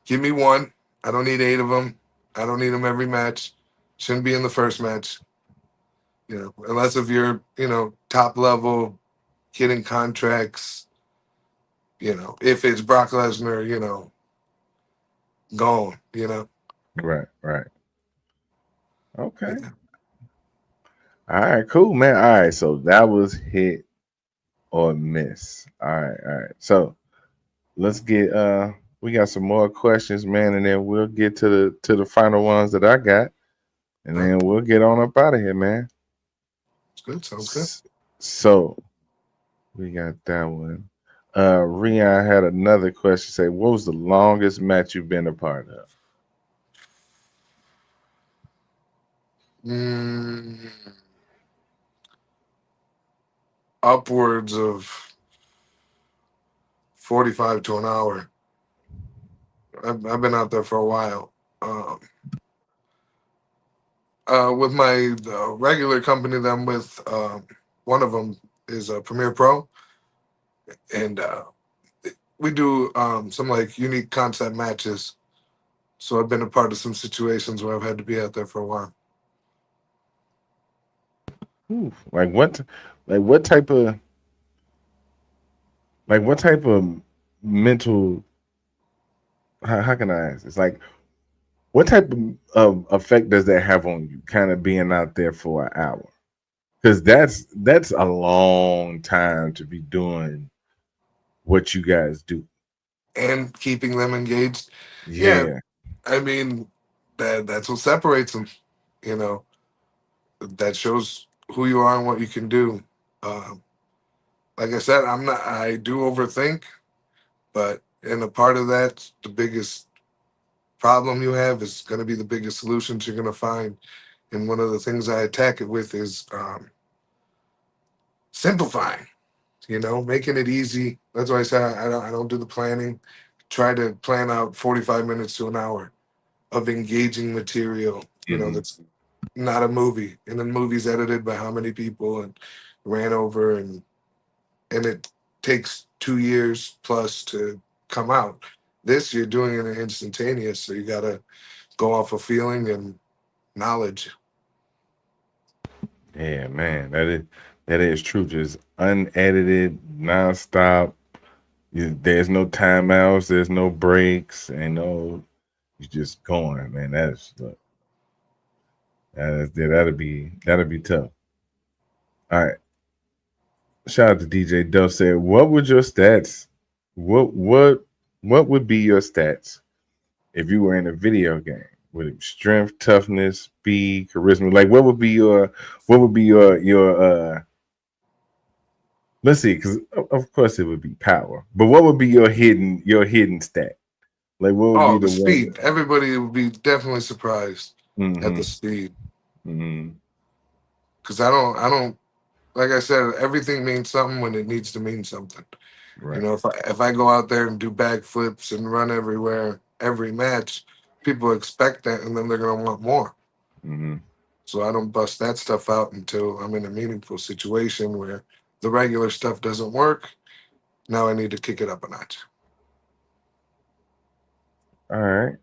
Give me one. I don't need eight of them. I don't need them every match. Shouldn't be in the first match. Unless if you're, top level, getting contracts. If it's Brock Lesnar, gone. Right, right. Okay. Yeah. All right, cool, man. All right, so that was hit or miss. All right. So let's get we got some more questions, man, and then we'll get to the final ones that I got, and Huh? then we'll get on up out of here, man. It's good. Sounds good. So we got that one. Rian had another question. Say, what was the longest match you've been a part of? Mm, upwards of 45 to an hour. I've been out there for a while. Um, with my regular company that I'm with, one of them is a Premier Pro, and we do some like unique concept matches. So I've been a part of some situations where I've had to be out there for a while. Ooh, like what type of what type of mental how can I ask? It's like what type of effect does that have on you? Kind of being out there for an hour, because that's a long time to be doing what you guys do. And keeping them engaged. Yeah, Yeah, I mean that's what separates them. You know, that shows who you are and what you can do. Um, like I said, I'm not. I do overthink, but and a part of that, the biggest problem you have is going to be the biggest solutions you're going to find. And one of the things I attack it with is simplifying. Making it easy. That's why I say I don't do the planning. Try to plan out 45 minutes to an hour of engaging material. hmm That's not a movie, and the movie's edited by how many people and ran over, and it takes 2 years plus to come out. This you're doing it instantaneous, so you got to go off of feeling and knowledge. yeah, man. That is true. Just unedited, nonstop. There's no timeouts. There's no breaks. Ain't no. You just going, man. Look, that'll be tough. All right. Shout out to DJ Duff said, what would your stats? What would be your stats if you were in a video game? Would it be strength, toughness, speed, charisma? Like what would be your let's see, because of course it would be power. But what would be your hidden stat? Like, what would be Oh, the the one? speed. Everybody would be definitely surprised at Mm-hmm. the speed. Mm-hmm. Because I don't, like I said, everything means something when it needs to mean something. You Right. know, if I go out there and do backflips and run everywhere every match, people expect that, and then they're gonna want more. Mm-hmm. So I don't bust that stuff out until I'm in a meaningful situation where the regular stuff doesn't work. Now I need to kick it up a notch. All right.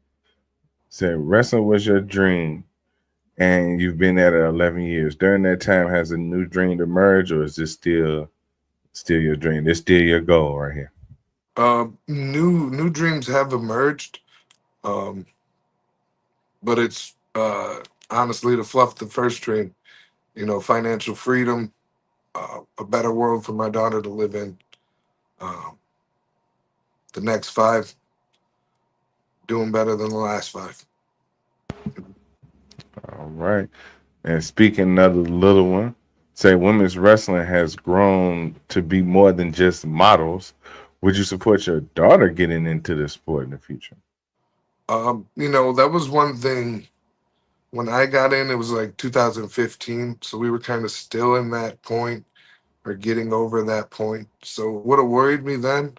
So wrestling was your dream, and you've been at it 11 years. During that time, has a new dream emerged, or is this still your dream? This still your goal right here. New dreams have emerged, um, but it's honestly to fluff the first dream. You know, financial freedom, a better world for my daughter to live in. Um, the next five doing better than the last five. All right. And speaking of the little one, say women's wrestling has grown to be more than just models. Would you support your daughter getting into the sport in the future? You know, that was one thing when I got in. It was like 2015, so we were kind of still in that point or getting over that point. So it would have worried me then,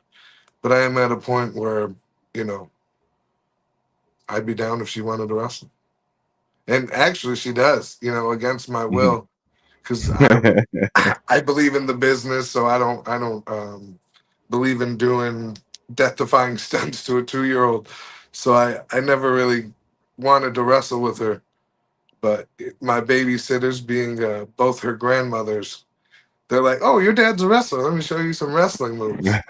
but I am at a point where you know I'd be down if she wanted to wrestle, and actually she does. You know, against my Mhm. will, because I believe in the business, so I don't believe in doing death defying stunts to a 2-year-old. So I never really wanted to wrestle with her. But my babysitters, being both her grandmothers, they're like, "Oh, your dad's a wrestler. Let me show you some wrestling moves."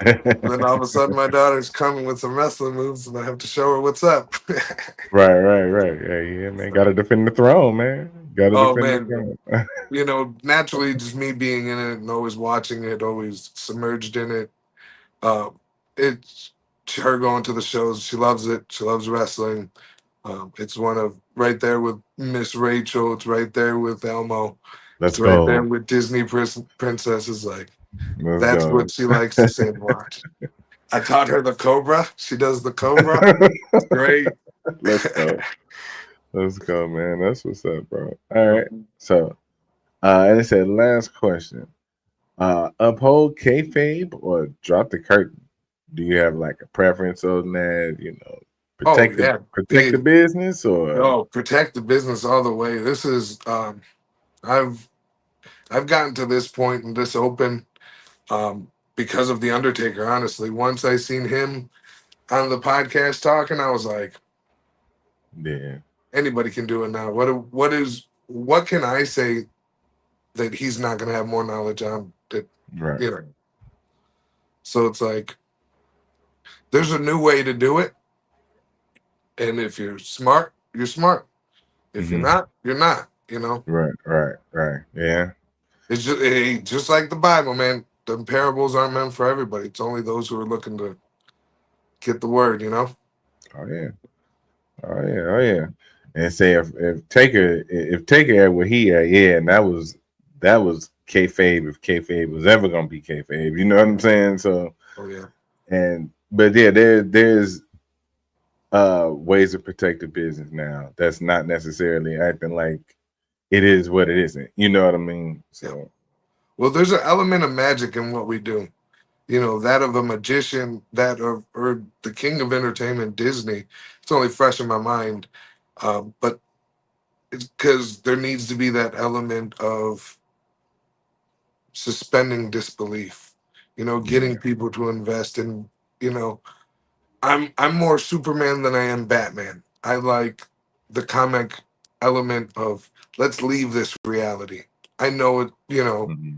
And then all of a sudden, my daughter's coming with some wrestling moves, and I have to show her what's up. Right. Yeah, man. Gotta defend the throne, man. Gotta Oh defend the man, throne. you know, naturally, just me being in it and always watching it, always submerged in it. Um, it's her going to the shows. She loves it. She loves wrestling. It's one of right there with Miss Rachel. It's right there with Elmo. Let's It's right there go. with Disney princesses. Like Let's that's go. what she likes to say and watch. I taught her the Cobra. She does the Cobra. It's great. Let's go. Let's go, man. That's what's up, bro. All right. So, and it said last question. Uphold kayfabe or drop the curtain? Do you have like a preference on that? Oh yeah, Protect the big. business or No, protect the business all the way. This is I've I've gotten to this point in this open because of the Undertaker. Honestly, once I seen him on the podcast talking, I was like, yeah, anybody can do it now. What can I say that he's not going to have more knowledge on? That right. you know. So it's like there's a new way to do it, and if you're smart, you're smart. If you're Hmm. not, you're not. You know, Right. Yeah. just like the Bible, man. The parables aren't meant for everybody. It's only those who are looking to get the word. You know. Oh yeah. Oh yeah. And say if Taker at where he at, yeah, and that was kayfabe if kayfabe was ever gonna be kayfabe. You know what I'm saying? So Oh yeah. but yeah, there's ways to protect the business now. That's not necessarily acting like it is what it isn't. You know what I mean? Yeah. So Well, there's an element of magic in what we do. You know, that of a magician, that of or the king of entertainment, Disney. It's only fresh in my mind, but it's because there needs to be that element of suspending disbelief. You know, yeah. getting people to invest in. You know, I'm more Superman than I am Batman. I like the comic element of let's leave this reality. I know it. You know, Hmm.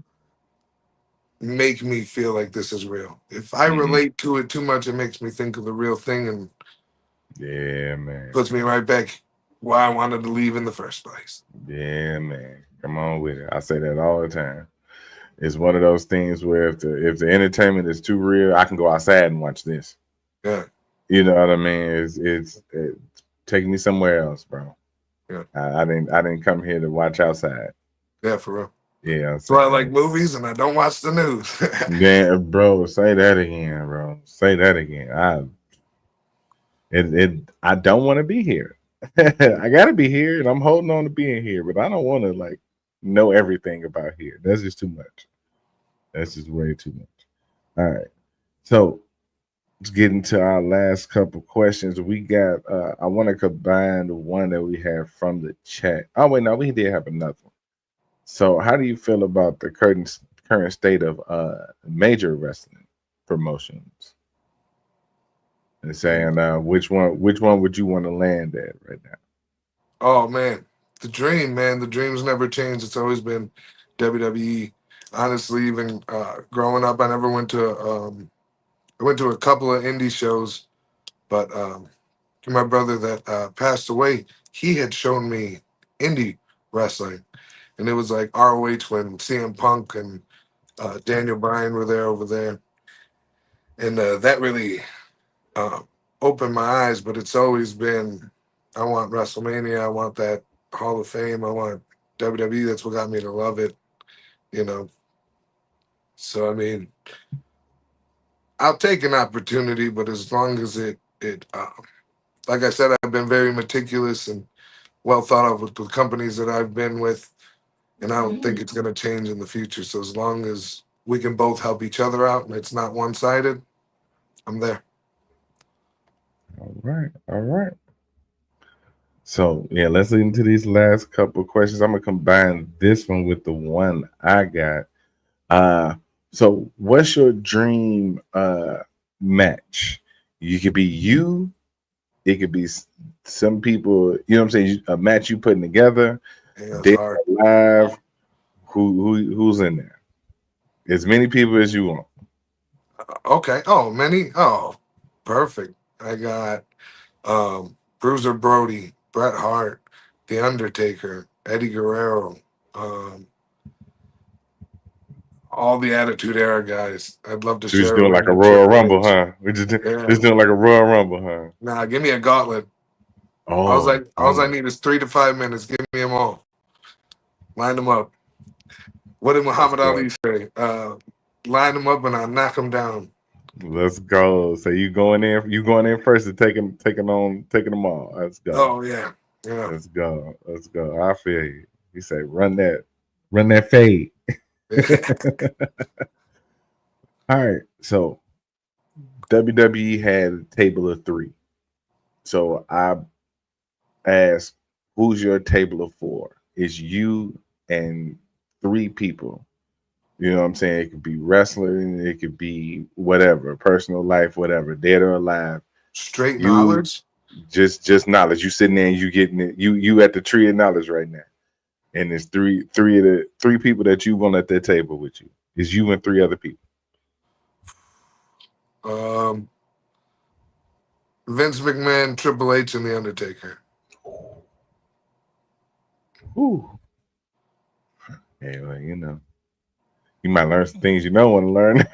make me feel like this is real. If I Hmm. relate to it too much, it makes me think of the real thing and Yeah, man. puts me right back where I wanted to leave in the first place. Yeah, man. Come on with it. I say that all the time. It's one of those things where if the entertainment is too real, I can go outside and watch this. Yeah, You know what I mean? It's take me somewhere else, bro. yeah, I didn't come here to watch outside. yeah, for real. Yeah, I'm So I saying. like movies and I don't watch the news. Yeah, bro, say that again, bro. Say that again. I don't want to be here. I gotta be here, and I'm holding on to being here, but I don't want to like know everything about here. That's just too much. That's just way too much. All right. So let's get into our last couple questions. We got I want to combine the one that we have from the chat. Oh wait, no, we did have another one. So how do you feel about the current state of major wrestling promotions? And saying which one would you want to land at right now? Oh man, the dream, man. The dream's never changed. It's always been WWE. Honestly, even growing up, I went to a couple of indie shows, but my brother that passed away, he had shown me indie wrestling, and it was like ROH when CM Punk and Daniel Bryan were there over there, and that really uh, opened my eyes. But it's always been, I want WrestleMania, I want that Hall of Fame, I want WWE. That's what got me to love it, you know. So I mean, I'll take an opportunity, but as long as like I said, I've been very meticulous and well thought of with the companies that I've been with, and I don't think it's going to change in the future. So as long as we can both help each other out and it's not one sided, I'm there. All right, all right. So yeah, let's get into these last couple of questions. I'm gonna combine this one with the one I got. Uh so what's your dream match? You could be you, it could be some people, you know what I'm saying, a match you putting together, Yeah, it's dead hard. or alive, who's in there? As many people as you want. Okay. Oh, many. Oh, perfect. I got Bruiser Brody, Bret Hart, The Undertaker, Eddie Guerrero, um, all the Attitude Era guys. I'd love to So we're just share a doing like ring a with Royal Triple Rumble, H. huh? We Yeah. just doing like a Royal Rumble, huh? Nah, give me a gauntlet. Oh, All I gauntlet. need is 3 to 5 minutes. Give me them all. Line them up. What did Let's Muhammad go. Ali say? Line them up and I knock them down. Let's go. So you going in first and taking them all. Let's go. Oh yeah, yeah. Let's go. Let's go. I feel you. You say run that fade. All right. So WWE had a table of three. So I asked, who's your table of four? It's you and three people. You know what I'm saying? It could be wrestling, it could be whatever, personal life, whatever, dead or alive. Straight You knowledge. just knowledge. You sitting there and you getting it. You at the tree of knowledge right now. And it's three people that you want at that table with you. It's you and three other people. Um, Vince McMahon, Triple H, and The Undertaker. Ooh. Yeah, well, you might learn some things you don't want to learn.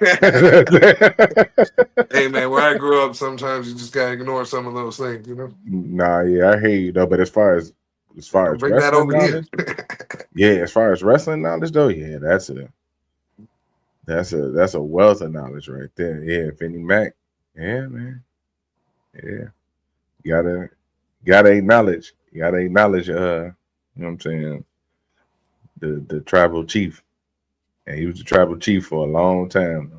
Hey man, where I grew up, sometimes you just gotta ignore some of those things, you know. Nah, yeah, I hear you though. But as far I'll as bring that wrestling over here. knowledge, yeah, as far as wrestling knowledge though, yeah, that's a wealth of knowledge right there. Yeah, Vinnie Mac. Yeah, man. Yeah. You gotta acknowledge. You gotta acknowledge you know what I'm saying, the tribal chief. And he was the tribal chief for a long time.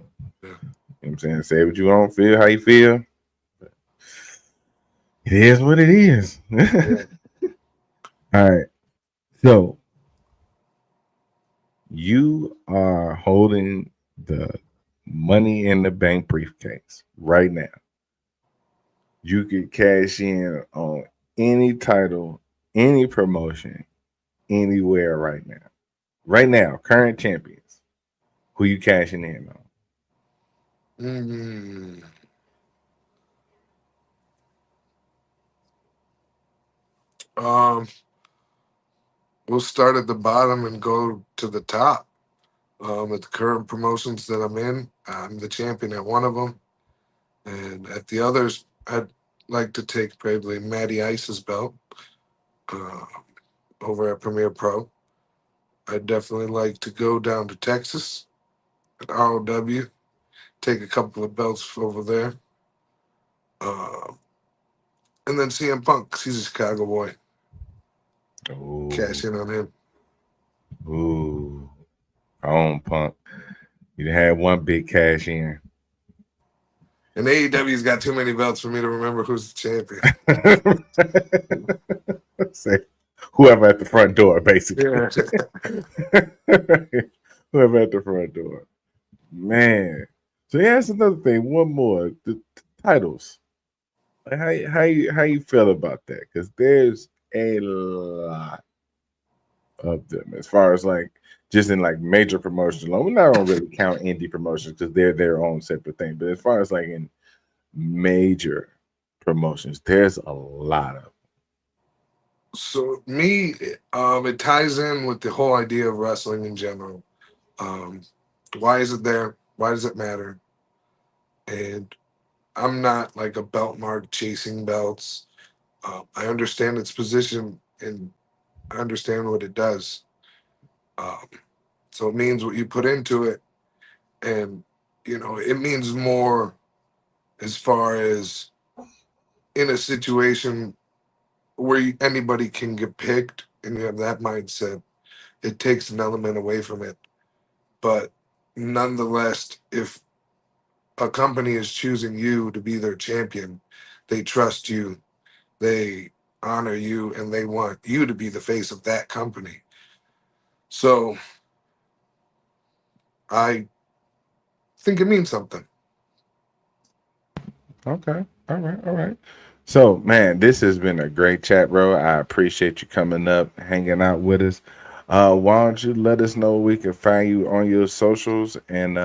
Yeah. You know what I'm saying? Say what you want, feel how you feel. It is what it is. Yeah. All right. So you are holding the money in the bank briefcase right now. You could cash in on any title, any promotion, anywhere right now. Right now, current champions. Who you cashing in on? Mm. Um, we'll start at the bottom and go to the top. At the current promotions that I'm in, I'm the champion at one of them, and at the others, I'd like to take probably Matty Ice's belt uh, over at Premier Pro. I'd definitely like to go down to Texas at ROW, take a couple of belts over there. Uh, And then CM Punk, 'cause he's a Chicago boy. Ooh, Cash in on him. ooh, on Punk. You had one big cash in. And AEW's got too many belts for me to remember who's the champion. Say whoever at the front door, basically. Yeah. Whoever at the front door. Man. So yeah, that's another thing. One more. The titles. Like, how you feel about that? Because there's a lot of them as far as like just in like major promotions. Like, we're not gonna really count indie promotions because they're their own separate thing. But as far as like in major promotions, there's a lot of. So me, it ties in with the whole idea of wrestling in general. Um, why is it there? Why does it matter? And I'm not like a belt mark chasing belts. I understand its position and I understand what it does. Um, so it means what you put into it, and it means more as far as in a situation where anybody can get picked, and you have that mindset. It takes an element away from it, but nonetheless, if a company is choosing you to be their champion, they trust you, they honor you, and they want you to be the face of that company. So I think it means something. Okay. All right. All right. So, man, this has been a great chat, bro. I appreciate you coming up, hanging out with us. Why don't you let us know where we can find you on your socials and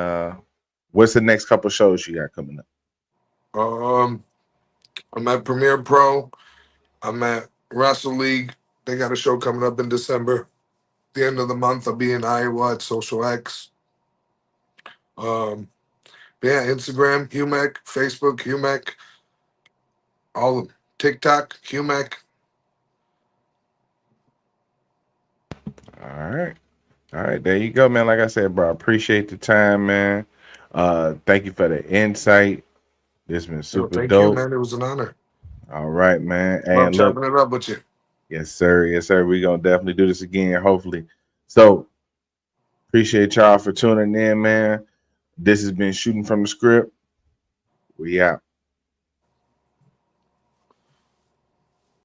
what's the next couple shows you got coming up? Um, I'm at Premier Pro. I'm at Wrestle League. They got a show coming up in December. The end of the month, I'll be in Iowa at Social X. Um, yeah, Instagram, Humec, Facebook, Humec, all of them. TikTok, Humec. All right. All right. There you go, man. Like I said, bro, I appreciate the time, man. Thank you for the insight. This been Yo, super thank you, dope. man. It was an honor. All right, man. Love And look, chopping it up with you. yes, sir. Yes, sir. We're gonna definitely do this again, hopefully. So appreciate y'all for tuning in, man. This has been Shooting from the Script. We out.